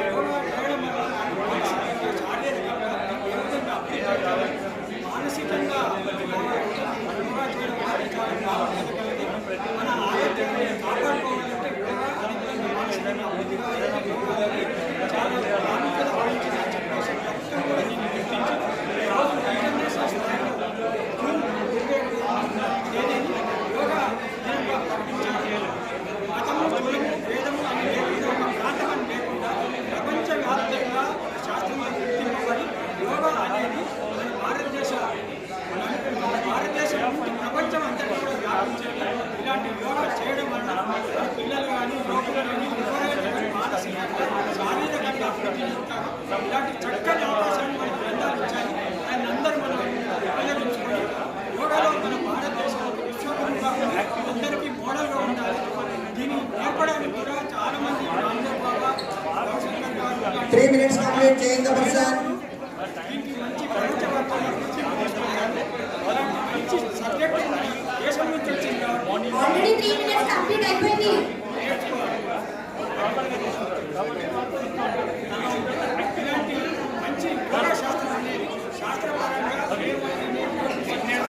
యోగా చేయడం వల్ల శారీరకంగా ఏ విధంగా అభివృద్ధి అవుతారు, మానసికంగా యోగా చేయడం వల్ల చాలా బాగుంటుంది. మన ఆరోగ్యాన్ని కాపాడుకోవాలంటే యోగా అనుకూలంగా మానసికంగా అభివృద్ధిగా యోగా చాలా ప్రాముఖ్యత వహించిన చెప్పేసి ప్రభుత్వం కూడా దీన్ని గుర్తించి ఈరోజు ఇంటర్నేషనల్ స్థాయిలో జూన్ 27వ తేదీని యోగా దినంగా ప్రకటించారు. మతము, కులము, వేదము అని ఏదో ఒక ప్రాంతం అని లేకుండా ప్రపంచవ్యాప్తంగా శాస్త్రంగా గుర్తింపబడి యోగా అనేది మన భారతదేశం నుండి ప్రపంచం అంతటా కూడా వ్యాపించేది. ఇలాంటి యోగా చేయడం వల్ల మన పిల్లలు కానీ యువకులు కానీ ఎవరైనా కానీ మానసికంగా శారీరకంగా అభివృద్ధి చెందుతారు. ఇలాంటి చక్కని అవకాశాన్ని మన గ్రంథాలు ఇచ్చాయి. దాన్ని అందరూ మనం ఉపయోగించుకొని యోగాలో మన భారతదేశం ఒక విశ్వగురువుగా అందరికీ మోడల్గా ఉండాలి. దీన్ని నేర్పడానికి కూడా చాలా మంది రామ్దేవ్ బాబా, రవిశంకర్ గారు 3 minutes complete చేయండి.